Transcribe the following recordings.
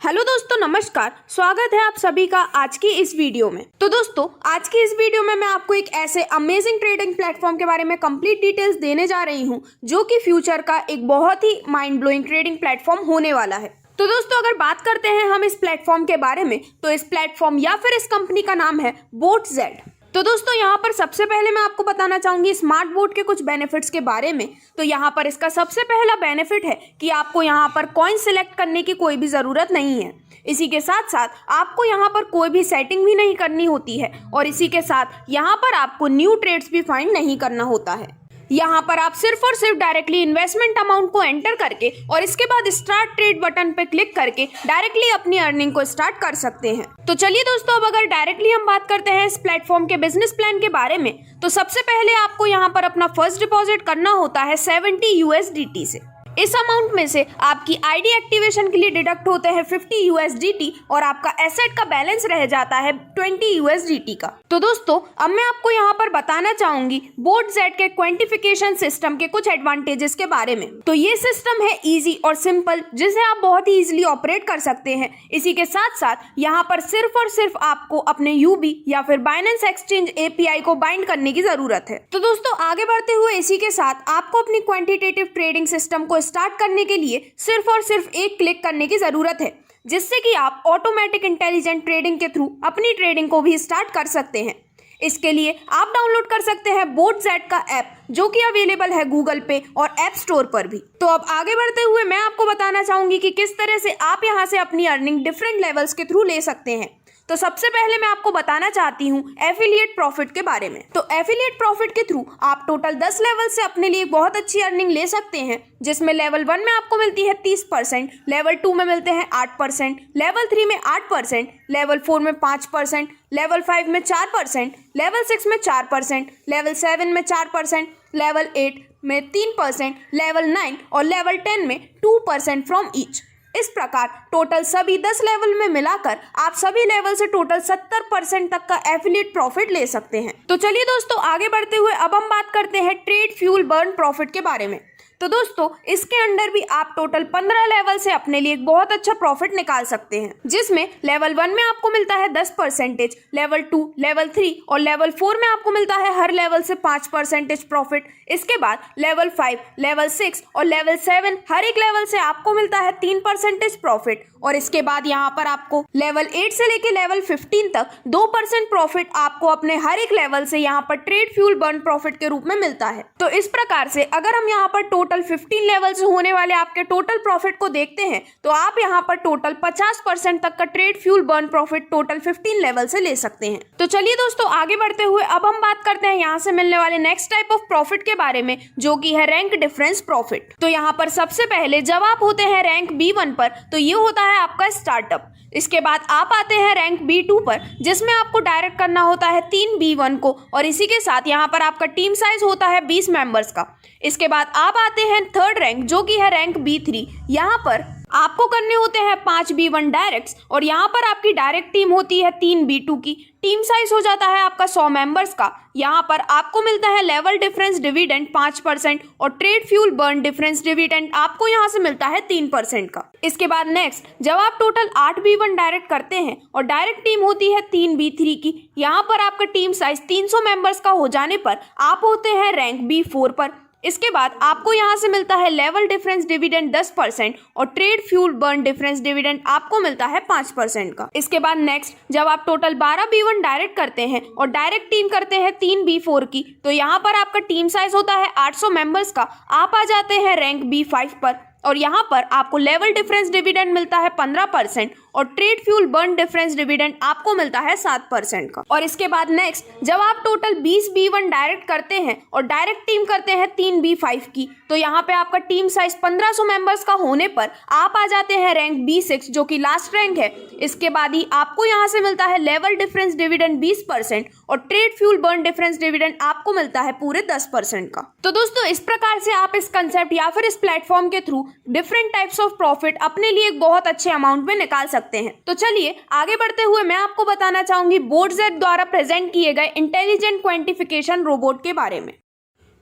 Hello दोस्तों, नमस्कार। स्वागत है आप सभी का आज की इस वीडियो में। तो दोस्तों, आज की इस वीडियो में मैं आपको एक ऐसे अमेजिंग ट्रेडिंग प्लेटफॉर्म के बारे में कंप्लीट डिटेल्स देने जा रही हूं जो कि फ्यूचर का एक बहुत ही माइंड ब्लोइंग ट्रेडिंग प्लेटफॉर्म होने वाला है। तो दोस्तों, अगर बात करते हैं हम इस प्लेटफॉर्म के बारे में, तो इस प्लेटफॉर्म या फिर इस कंपनी का नाम है BotZ। तो दोस्तों, यहाँ पर सबसे पहले मैं आपको बताना चाहूंगी स्मार्ट बोट के कुछ बेनिफिट्स के बारे में। तो यहाँ पर इसका सबसे पहला बेनिफिट है कि आपको यहाँ पर कॉइन सिलेक्ट करने की कोई भी ज़रूरत नहीं है। इसी के साथ साथ आपको यहाँ पर कोई भी सेटिंग भी नहीं करनी होती है और इसी के साथ यहाँ पर आपको न्यू ट्रेड्स भी फाइंड नहीं करना होता है। यहाँ पर आप सिर्फ और सिर्फ डायरेक्टली इन्वेस्टमेंट अमाउंट को एंटर करके और इसके बाद स्टार्ट ट्रेड बटन पे क्लिक करके डायरेक्टली अपनी अर्निंग को स्टार्ट कर सकते हैं। तो चलिए दोस्तों, अब अगर डायरेक्टली हम बात करते हैं इस प्लेटफॉर्म के बिजनेस प्लान के बारे में, तो सबसे पहले आपको यहाँ पर अपना फर्स्ट डिपॉजिट करना होता है 70 USDT से। इस अमाउंट में से आपकी आईडी एक्टिवेशन के लिए डिडक्ट होते हैं 50 USDT और आपका एसेट का बैलेंस रह जाता है 20 USDT का। तो दोस्तों, अब मैं आपको यहाँ पर बताना चाहूंगी BotZ के क्वांटिफिकेशन सिस्टम के कुछ एडवांटेजेस के बारे में। तो ये सिस्टम है इजी और सिंपल, जिसे आप बहुत ही इजीली ऑपरेट कर सकते हैं। इसी के साथ साथ यहाँ पर सिर्फ और सिर्फ आपको अपने UB या फिर बाइनेंस एक्सचेंज API को बाइंड करने की जरूरत है। तो दोस्तों, आगे बढ़ते हुए इसी के साथ आपको अपनी क्वांटिटेटिव ट्रेडिंग सिस्टम को स्टार्ट करने के लिए सिर्फ और सिर्फ एक क्लिक करने की जरूरत है, जिससे कि आप ऑटोमेटिक इंटेलिजेंट ट्रेडिंग के थ्रू अपनी ट्रेडिंग को भी स्टार्ट कर सकते हैं। इसके लिए आप डाउनलोड कर सकते हैं BotZ का ऐप, जो कि अवेलेबल है गूगल पे और ऐप स्टोर पर भी। तो अब आगे बढ़ते हुए मैं आपको बताना चाहूंगी कि किस तरह से आप यहां से अपनी अर्निंग डिफरेंट लेवल्स के थ्रू ले सकते हैं। तो सबसे पहले मैं आपको बताना चाहती हूँ एफिलिएट प्रॉफिट के बारे में। तो एफिलिएट प्रॉफिट के थ्रू आप टोटल 10 लेवल से अपने लिए बहुत अच्छी अर्निंग ले सकते हैं, जिसमें लेवल 1 में आपको मिलती है 30%, लेवल 2 में मिलते हैं 8%, लेवल 3 में 8%, लेवल 4 में 5%, लेवल 5 में 4%, लेवल 6 में 4%, लेवल 7 में 4%, लेवल 8 में 3%, लेवल 9 और लेवल 10 में 2% फ्रॉम ईच। इस प्रकार टोटल सभी 10 लेवल में मिलाकर आप सभी लेवल से टोटल 70% तक का एफिलिएट प्रॉफिट ले सकते हैं। तो चलिए दोस्तों, आगे बढ़ते हुए अब हम बात करते हैं ट्रेड फ्यूल बर्न प्रॉफिट के बारे में। तो दोस्तों, इसके अंडर भी आप टोटल 15 लेवल से अपने लिए एक बहुत अच्छा प्रॉफिट निकाल सकते हैं, जिसमें लेवल 1 में आपको मिलता है 10%, लेवल 2, लेवल 3 और लेवल 4 में आपको मिलता है हर लेवल से 5% प्रॉफिट। इसके बाद लेवल 5, लेवल 6 और लेवल 7 हर एक लेवल से आपको मिलता है 3% प्रॉफिट। और इसके बाद यहाँ पर आपको लेवल 8 से लेके लेवल 15 तक 2% प्रॉफिट आपको अपने हर एक लेवल से यहाँ पर ट्रेड फ्यूल बर्न प्रॉफिट के रूप में मिलता है। तो इस प्रकार से अगर हम यहाँ पर टोटल 15 लेवल से होने वाले आपके टोटल प्रॉफिट को देखते हैं, तो आप यहाँ पर टोटल 50% तक का trade fuel burn profit total 15 level से ले सकते हैं। तो चलिए दोस्तों, आगे बढ़ते हुए अब हम बात करते हैं यहाँ से मिलने वाले नेक्स्ट टाइप ऑफ प्रॉफिट के बारे में, जो कि है रैंक डिफरेंस प्रॉफिट। तो यहाँ पर सबसे पहले जब आप होते हैं रैंक B1 पर, तो ये होता है आपका स्टार्टअप। इसके बाद आप आते हैं रैंक B2 पर, जिसमें आपको डायरेक्ट करना होता है 3 B1 को और इसी के साथ यहाँ पर आपका टीम साइज होता है 20 मेंबर्स का। इसके बाद आप आते हैं थर्ड रैंक, जो कि है रैंक B3। यहाँ पर आपको करने होते हैं 5 B1 डायरेक्ट्स और यहाँ पर आपकी डायरेक्ट टीम होती है 3 B2 की। टीम साइज हो जाता है आपका 100 मेंबर्स का। यहाँ पर आपको मिलता है लेवल डिफरेंस डिविडेंड 5% और trade fuel burn difference dividend आपको यहाँ से मिलता है 3% का। इसके बाद नेक्स्ट, जब आप टोटल 8 B1 डायरेक्ट करते हैं और डायरेक्ट टीम होती है 3 B3 की, यहाँ पर आपका टीम साइज 300 मेंबर्स का हो जाने पर आप होते हैं रैंक B4 पर। इसके बाद आपको यहाँ से मिलता है लेवल डिफरेंस डिविडेंड 10% और trade fuel burn difference dividend आपको मिलता है 5% का। इसके बाद नेक्स्ट, जब आप टोटल 12 B1 डायरेक्ट करते हैं और डायरेक्ट टीम करते हैं 3 B4 की, तो यहाँ पर आपका टीम साइज होता है 800 मेंबर्स का। आप आ जाते हैं रैंक B5 पर और यहाँ पर आपको लेवल डिफरेंस डिविडेंड मिलता है 15% और trade fuel burn difference dividend आपको मिलता है 7% का। और इसके बाद नेक्स्ट, जब आप टोटल 20 B1 डायरेक्ट करते हैं और डायरेक्ट टीम करते हैं 3 B5 की, तो यहाँ पे आपका टीम साइज 1500 मेंबर्स का होने पर आप आ जाते हैं रैंक B6, जो कि लास्ट रैंक है। इसके बाद ही आपको यहाँ से मिलता है लेवल डिफरेंस डिविडेंड 20% और trade fuel burn difference dividend आपको मिलता है पूरे 10% का। तो दोस्तों, इस प्रकार से आप इस कंसेप्ट या फिर इस प्लेटफॉर्म के through different types of profit अपने लिए एक बहुत अच्छे अमाउंट में निकाल सकते हैं। तो चलिए आगे बढ़ते हुए मैं आपको बताना चाहूंगी BotZ द्वारा प्रेजेंट किए गए इंटेलिजेंट क्वांटिफिकेशन रोबोट के बारे में।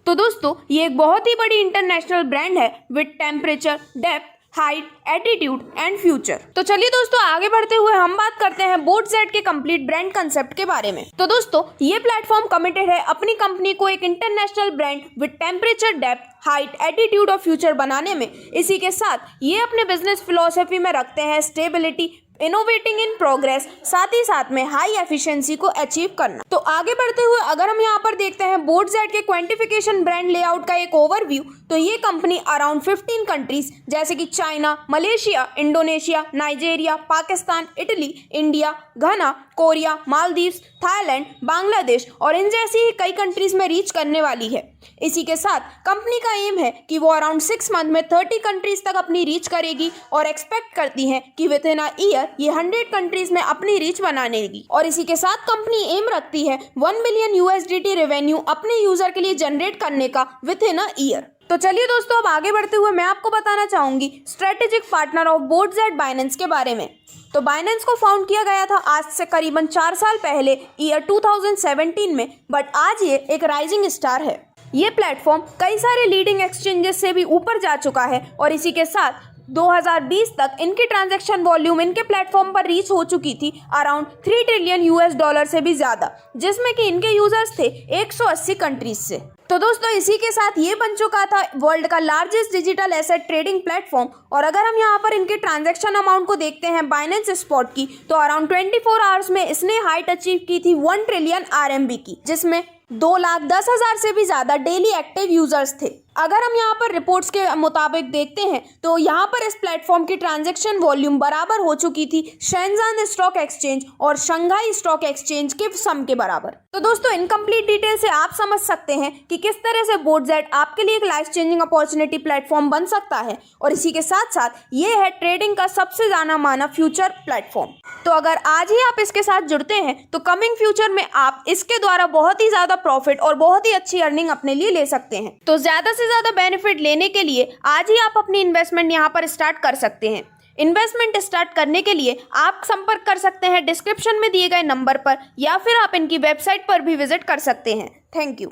तो दोस्तों, ये एक बहुत ही बड़ी इंटरनेशनल ब्रांड है with temperature, depth, height, attitude and future. तो चलिए दोस्तों आगे बढ़ते हुए हम बात करते हैं बोटजेट के कंप्लीट ब्रांड कंसेप्ट के बारे में। तो दोस्तों ये प्लेटफॉर्म कमिटेड है अपनी कंपनी को एक international brand with temperature, depth, height, attitude और फ्यूचर बनाने में। इसी के साथ ये अपने बिजनेस फिलॉसफी में रखते हैं स्टेबिलिटी, इनोवेटिंग इन प्रोग्रेस, साथ ही साथ में हाई एफिशिएंसी को अचीव करना। तो आगे बढ़ते हुए अगर हम यहाँ पर देखते हैं बोटजेट के क्वांटिफिकेशन ब्रांड लेआउट का एक ओवरव्यू, तो ये कंपनी अराउंड 15 कंट्रीज जैसे कि China, Malaysia, Indonesia, Nigeria, Pakistan, Italy, India, घना, कोरिया, मालदीव्स, थाईलैंड, बांग्लादेश और इन जैसी ही कई कंट्रीज में रीच करने वाली है। इसी के साथ कंपनी का एम है कि वो अराउंड 6 मंथ में 30 कंट्रीज तक अपनी रीच करेगी और एक्सपेक्ट करती है कि विद इन अ ईयर ये 100 कंट्रीज में अपनी रीच बनानेगी। और इसी के साथ कंपनी एम रखती है 1 बिलियन USDT रेवेन्यू अपने यूजर के लिए जनरेट करने का विद इन अ ईयर। तो चलिए दोस्तों अब आगे बढ़ते हुए मैं आपको बताना चाहूंगी स्ट्रेटेजिक पार्टनर ऑफ बोटजेट बाइनेंस के बारे में। तो बाइनेंस को फाउंड किया गया था आज से करीबन 4 साल पहले ईयर 2017 में, बट आज ये एक राइजिंग स्टार है। ये प्लेटफॉर्म कई सारे लीडिंग एक्सचेंजेस से भी ऊपर जा चुका है और इसी के साथ 2020 तक इनकी ट्रांजैक्शन वॉल्यूम इनके प्लेटफॉर्म पर रीच हो चुकी थी अराउंड $3 ट्रिलियन से भी ज्यादा, जिसमें कि इनके यूजर्स थे 180 कंट्रीज से। तो दोस्तों इसी के साथ ये बन चुका था वर्ल्ड का largest digital asset trading platform. और अगर हम यहाँ पर इनके ट्रांजैक्शन अमाउंट को देखते हैं बाइनेंस स्पॉट की, तो अराउंड 24 आवर्स में इसने हाइट अचीव की थी 1 ट्रिलियन RMB की, जिसमें 2,10,000 से भी ज्यादा डेली एक्टिव यूजर्स थे। अगर हम यहाँ पर रिपोर्ट्स के मुताबिक देखते हैं तो यहाँ पर इस प्लेटफॉर्म की ट्रांजैक्शन वॉल्यूम बराबर हो चुकी थी शेंजान स्टॉक एक्सचेंज और शंघाई स्टॉक एक्सचेंज के सम के बराबर। तो दोस्तों इनकम्प्लीट डिटेल से आप समझ सकते हैं कि किस तरह से बोटजेट आपके लिए एक लाइफ चेंजिंग अपॉर्चुनिटी प्लेटफॉर्म बन सकता है। और इसी के साथ साथ ये है ट्रेडिंग का सबसे जाना माना फ्यूचर प्लेटफॉर्म। तो अगर आज ही आप इसके साथ जुड़ते हैं तो कमिंग फ्यूचर में आप इसके द्वारा बहुत ही ज्यादा प्रॉफिट और बहुत ही अच्छी अर्निंग अपने लिए ले सकते हैं। तो ज्यादा से ज्यादा बेनिफिट लेने के लिए आज ही आप अपनी इन्वेस्टमेंट यहाँ पर स्टार्ट कर सकते हैं। इन्वेस्टमेंट स्टार्ट करने के लिए आप संपर्क कर सकते हैं डिस्क्रिप्शन में दिए गए नंबर पर, या फिर आप इनकी वेबसाइट पर भी विजिट कर सकते हैं। Thank you.